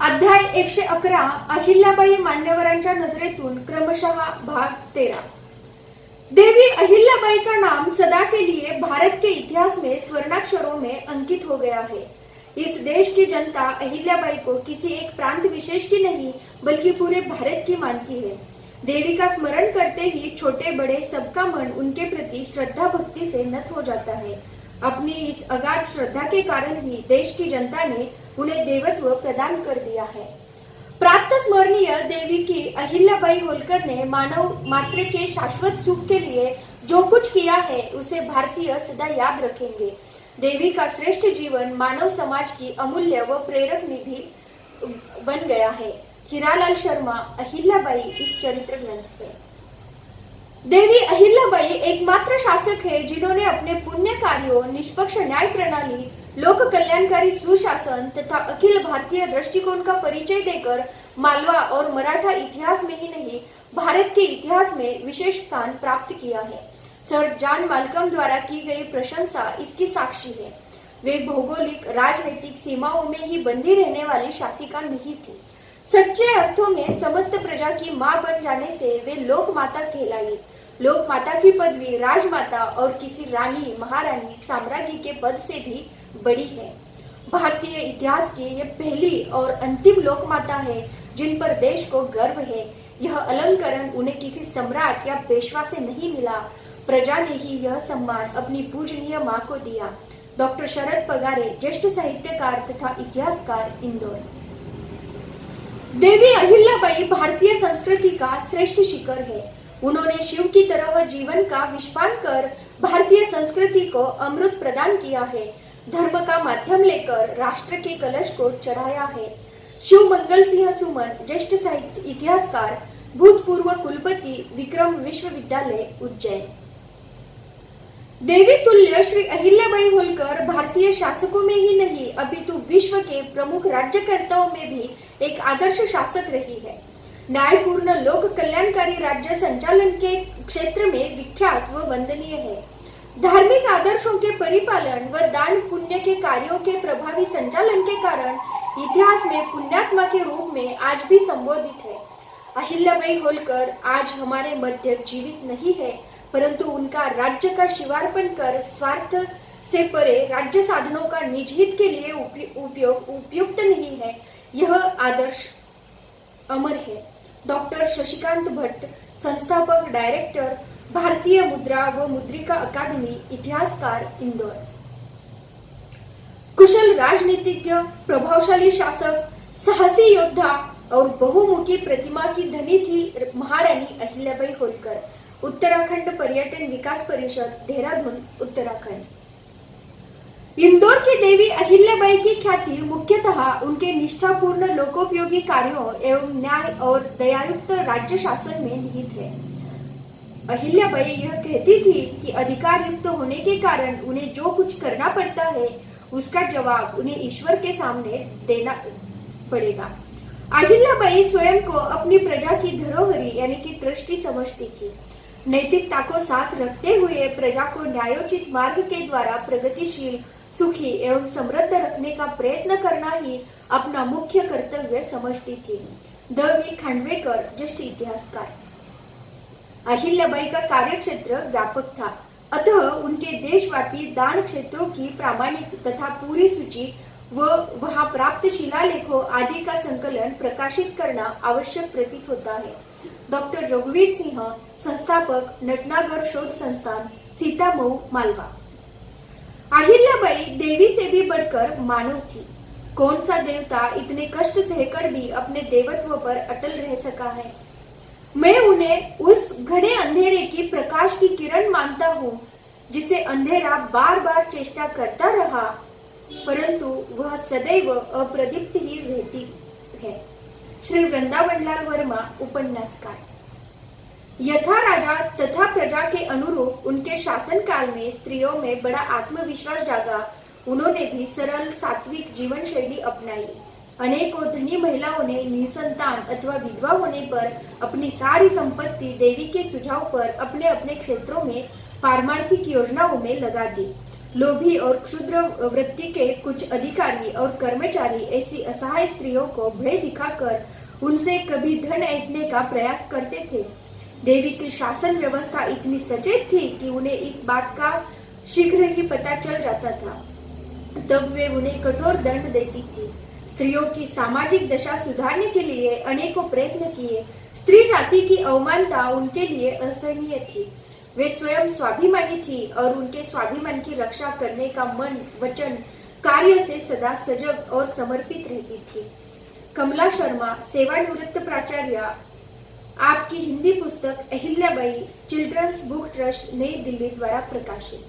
अध्याय 111 अहिल्याबाई मान्यवरांच्या नजरेतून क्रमशः भाग 13। देवी अहिल्याबाई का नाम सदा के लिए भारत के इतिहास में स्वर्णाक्षरों में अंकित हो गया है। इस देश की जनता अहिल्याबाई को किसी एक प्रांत विशेष की नहीं बल्कि पूरे भारत की मानती है। देवी का स्मरण करते ही छोटे बड़े सबका मन उनके प्रति श्रद्धा भक्ति से नत हो जाता है। अपनी इस अगाध श्रद्धा के कारण ही देश की जनता ने उन्हें देवत्व प्रदान कर दिया है। प्राप्त स्मरणीय देवी की अहिल्याबाई होलकर ने मानव मात्र के शाश्वत सुख के लिए जो कुछ किया है उसे भारतीय सदा याद रखेंगे। देवी का श्रेष्ठ जीवन मानव समाज की अमूल्य व प्रेरक निधि बन गया है। हीरालाल शर्मा, अहिल्याबाई इस चरित्र ग्रंथ से। देवी अहिल्याबाई एकमात्र शासक है जिन्होंने अपने पुण्य कार्यों, निष्पक्ष न्याय प्रणाली, लोक कल्याणकारी सुशासन तथा अखिल भारतीय दृष्टिकोण का परिचय देकर मालवा और मराठा इतिहास में ही नहीं भारत के इतिहास में विशेष स्थान प्राप्त किया है। सर जॉन माल्कम द्वारा की गई प्रशंसा इसकी साक्षी है। वे भौगोलिक राजनीतिक सीमाओं में ही बंधी रहने वाली शासिका नहीं थी। सच्चे अर्थों में समस्त प्रजा की मां बन जाने से वे लोक माता कहलाई। लोक माता की पदवी राजमाता और किसी रानी, महारानी, साम्राज्ञी के पद से भी बड़ी है। भारतीय इतिहास की ये पहली और अंतिम लोक माता है जिन पर देश को गर्व है। यह अलंकरण उन्हें किसी सम्राट या पेशवा से नहीं मिला, प्रजा ने ही यह सम्मान अपनी पूजनीय मां को दिया। डॉक्टर शरद पगारे, ज्येष्ठ साहित्यकार तथा इतिहासकार, इंदौर। देवी अहिल्याबाई भारतीय संस्कृति का श्रेष्ठ शिखर है। उन्होंने शिव की तरह जीवन का विषपान कर भारतीय संस्कृति को अमृत प्रदान किया है। धर्म का माध्यम लेकर राष्ट्र के कलश को चढ़ाया है। शिव मंगल सिंह सुमन, ज्येष्ठ साहित्य इतिहासकार, भूतपूर्व कुलपति, विक्रम विश्वविद्यालय, उज्जैन। देवी तुल्य श्री अहिल्याबाई होलकर भारतीय शासकों में ही नहीं अपितु विश्व के प्रमुख राज्यकर्ताओं में भी एक आदर्श शासक रही है। न्यायपूर्ण लोक कल्याणकारी राज्य संचालन के क्षेत्र में विख्यात व वंदनीय है। धार्मिक आदर्शों के परिपालन व दान पुण्य के कार्यों के प्रभावी संचालन के कारण इतिहास में पुण्यात्मा के रूप में आज भी संबोधित है। अहिल्याबाई होलकर आज हमारे मध्य जीवित नहीं है, परंतु उनका राज्य का शिवार्पण कर स्वार्थ से परे राज्य साधनों का निज हित के लिए उपयोग उपयुक्त नहीं है। यह आदर्श अमर है। डॉक्टर शशिकांत भट्ट, संस्थापक डायरेक्टर, भारतीय मुद्रा व मुद्रिका अकादमी, इतिहासकार, इंदौर। कुशल राजनीतिज्ञ, प्रभावशाली शासक, साहसी योद्धा और बहुमुखी प्रतिमा की धनी थी महारानी अहिल्याबाई होलकर। उत्तराखंड पर्यटन विकास परिषद, देहरादून, उत्तराखंड। इंदौर की देवी अहिल्याबाई की ख्याति मुख्यतः उनके निष्ठापूर्ण लोकोपयोगी कार्यों एवं न्याय और दयायुक्त राज्य शासन में निहित है। अहिल्याबाई यह कहती थी कि अधिकार युक्त होने के कारण उन्हें जो कुछ करना पड़ता है उसका जवाब उन्हें ईश्वर के सामने देना पड़ेगा। अहिल्याबाई स्वयं को अपनी प्रजा की धरोहरी यानी कि ट्रस्टी समझती थी। नैतिकता को साथ रखते हुए प्रजा को न्यायोचित मार्ग के द्वारा प्रगतिशील, सुखी एवं समृद्ध रखने का प्रयत्न करना ही अपना मुख्य कर्तव्य समझती थी। द.वी. खांडवेकर, ज्येष्ठ इतिहासकार। अहिल्याबाई का कार्यक्षेत्र व्यापक था, अतः उनके देशव्यापी दान क्षेत्रों की प्रामाणिक तथा पूरी सूची व वहां प्राप्त शिलालेखों आदि का संकलन प्रकाशित करना आवश्यक प्रतीत होता है। डॉक्टर रघुवीर सिंह, संस्थापक, नटनागर शोध संस्थान, सीतामऊ, मालवा। अहिल्याबाई देवी से भी बढ़कर मानव थी। कौन सा देवता इतने कष्ट सहकर भी अपने देवत्व पर अटल रह सका है? मैं उन्हें उस घने अंधेरे की प्रकाश की किरण मानता हूँ जिसे अंधेरा बार बार चेष्टा करता रहा, परंतु वह सदैव अप्रदीप्त ही रहती है। श्री वृंदावनलाल वर्मा, उपन्यासकार। यथा राजा तथा प्रजा के अनुरूप उनके शासन काल में स्त्रियों में बड़ा आत्मविश्वास जागा। उन्होंने भी सरल सात्विक जीवन शैली अपनाई। अनेकों धनी महिलाओं ने निसंतान अथवा विधवा होने पर अपनी सारी संपत्ति देवी के सुझाव पर अपने अपने क्षेत्रों में पारमार्थिक योजनाओं में लगा दी। लोभी और क्षुद्र वृत्ति के कुछ अधिकारी और कर्मचारी ऐसी असहाय स्त्रियों को भय दिखाकर उनसे कभी धन ऐंठने का प्रयास करते थे। देवी की शासन व्यवस्था इतनी सचेत थी कि उन्हें इस बात का शीघ्र ही पता चल जाता था। तब वे उन्हें कठोर दंड देती थी। स्त्रियों की सामाजिक दशा सुधारने के लिए अनेकों प्रयत्न किए। स्त्री जाति की अवमानता उनके लिए असहनीय थी। वे स्वयं स्वाभिमानी थी और उनके स्वाभिमान की रक्षा करने का मन, वचन, कार्य से सदा सजग और समर्पित रहती थी। कमला शर्मा, सेवानिवृत्त प्राचार्य, आपकी हिंदी पुस्तक अहिल्याबाई चिल्ड्रंस बुक ट्रस्ट, नई दिल्ली द्वारा प्रकाशित।